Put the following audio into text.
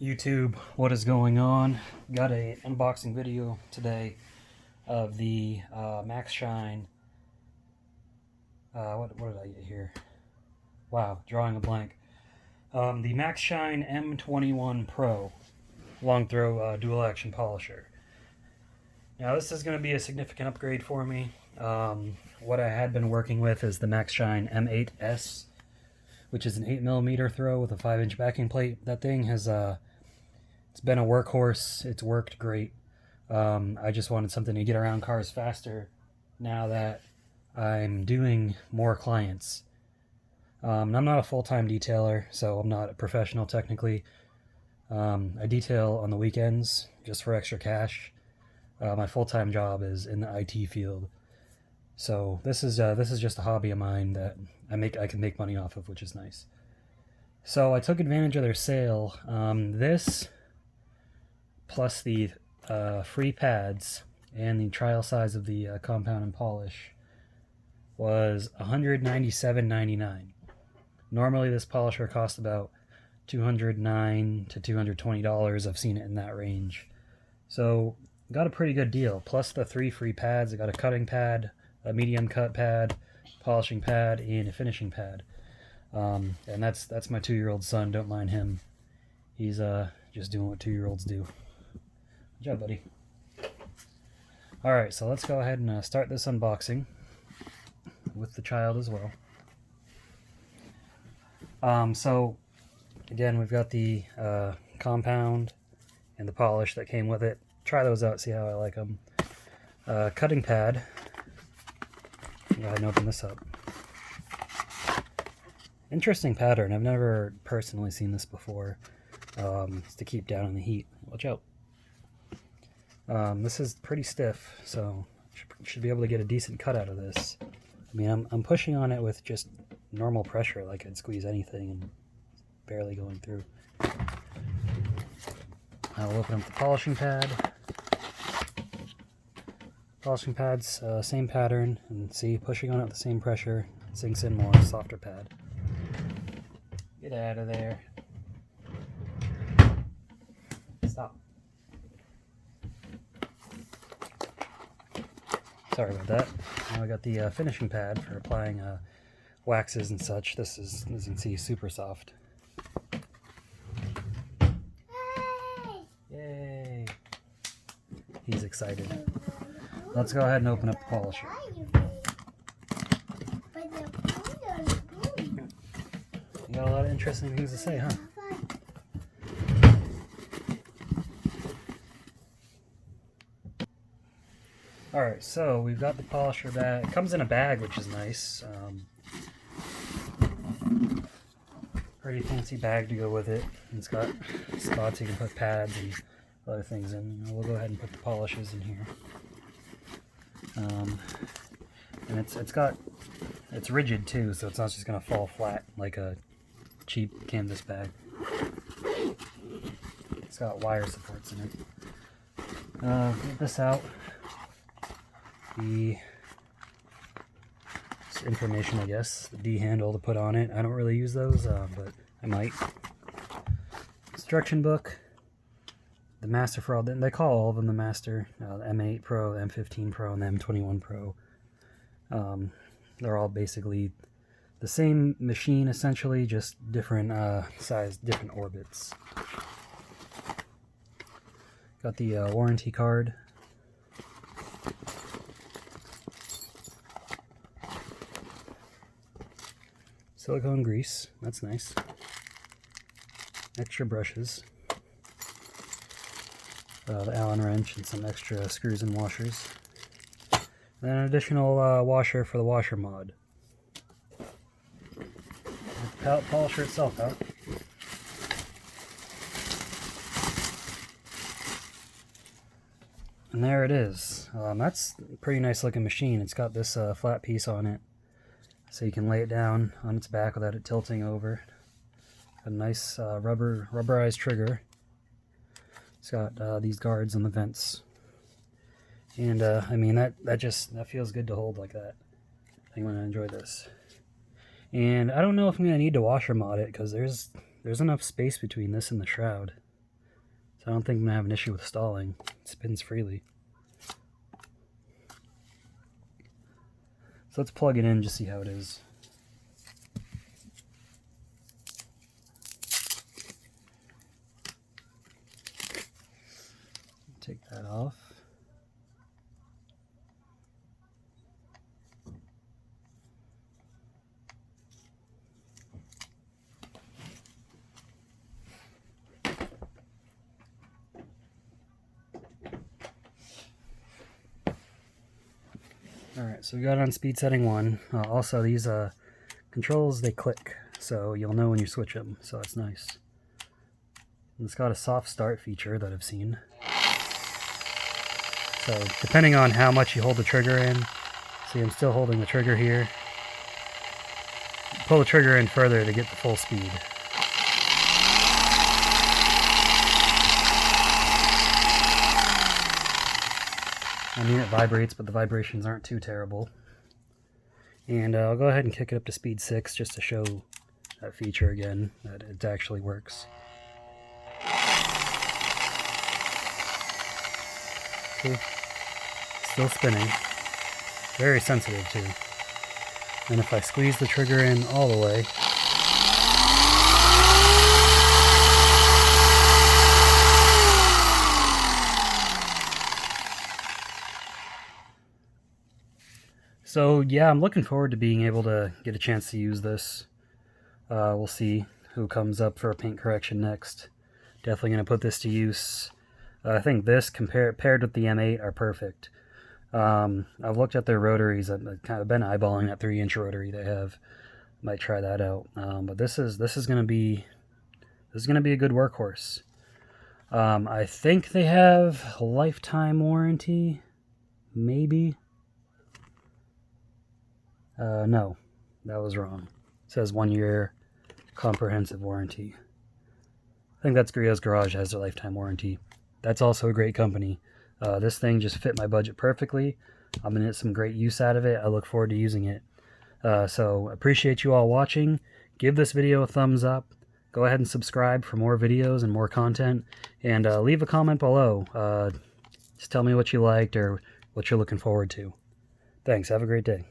YouTube, what is going on? Got a unboxing video today of the Maxshine. What did I get here? Wow, drawing a blank. The Maxshine M21 Pro long throw dual action polisher. Now this is going to be a significant upgrade for me. What I had been working with is the Maxshine M8S, which is an 8mm throw with a 5-inch backing plate. That thing has it's been a workhorse. It's worked great. I just wanted something to get around cars faster now that I'm doing more clients. I'm not a full-time detailer, so I'm not a professional technically. I detail on the weekends just for extra cash. My full-time job is in the IT field. So this is just a hobby of mine that I can make money off of, which is nice. So I took advantage of their sale. This plus the free pads and the trial size of the compound and polish was $197.99. Normally this polisher costs about $209 to $220. I've seen it in that range. So got a pretty good deal. Plus the 3 free pads. I got a cutting pad, a medium cut pad, polishing pad, and a finishing pad. And that's my 2-year-old son. Don't mind him. He's just doing what 2-year-olds do. Good job, buddy. Alright, so let's go ahead and start this unboxing with the child as well. So again, we've got the compound and the polish that came with it. Try those out, see how I like them. Cutting pad. Go ahead and open this up. Interesting pattern. I've never personally seen this before. It's to keep down on the heat. Watch out. This is pretty stiff, so should be able to get a decent cut out of this. I mean, I'm pushing on it with just normal pressure, like I'd squeeze anything, and barely going through. I'll open up the polishing pad. Polishing pads, same pattern, and see, pushing on it with the same pressure, it sinks in more, softer pad. Get out of there. Stop. Sorry about that. Now I got the finishing pad for applying waxes and such. This is, as you can see, super soft. Yay! He's excited. Let's go ahead and open up the polisher. You got a lot of interesting things to say, huh? Alright, so we've got the polisher bag. It comes in a bag, which is nice. Pretty fancy bag to go with it. And it's got spots you can put pads and other things in. We'll go ahead and put the polishes in here. And it's rigid too, so it's not just going to fall flat like a cheap canvas bag. It's got wire supports in it. Get this out. The information, I guess, the D handle to put on it. I don't really use those, but I might. Instruction book. The master for all, they call all of them the master. The M8 Pro, the M15 Pro, and the M21 Pro. They're all basically the same machine, essentially, just different size, different orbits. Got the warranty card. Silicone grease, that's nice. Extra brushes. The Allen wrench and some extra screws and washers. And then an additional washer for the washer mod. Get the polisher itself out. And there it is. That's a pretty nice looking machine. It's got this flat piece on it, so you can lay it down on its back without it tilting over. A nice rubberized trigger. It's got these guards on the vents, and I mean that feels good to hold like that. I think I'm gonna enjoy this. And I don't know if I'm gonna need to washer mod it because there's enough space between this and the shroud. So I don't think I'm going to have an issue with stalling. It spins freely. So let's plug it in and just see how it is. Take that off. Alright, so we got it on speed setting 1. Also, these controls, they click, so you'll know when you switch them, so that's nice. And it's got a soft start feature that I've seen. So, depending on how much you hold the trigger in, see I'm still holding the trigger here. Pull the trigger in further to get the full speed. I mean, it vibrates, but the vibrations aren't too terrible. And I'll go ahead and kick it up to speed 6 just to show that feature again, that it actually works. See? Still spinning. Very sensitive too. And if I squeeze the trigger in all the way, so yeah, I'm looking forward to being able to get a chance to use this. We'll see who comes up for a paint correction next. Definitely going to put this to use. I think this paired with the M8 are perfect. I've looked at their rotaries. I've kind of been eyeballing that 3-inch rotary they have. Might try that out. But this is going to be a good workhorse. I think they have a lifetime warranty, maybe. No, that was wrong. It says 1 year comprehensive warranty. I think that's Griot's Garage has their lifetime warranty. That's also a great company. This thing just fit my budget perfectly. I'm going to get some great use out of it. I look forward to using it. So appreciate you all watching. Give this video a thumbs up. Go ahead and subscribe for more videos and more content. And leave a comment below. Just tell me what you liked or what you're looking forward to. Thanks. Have a great day.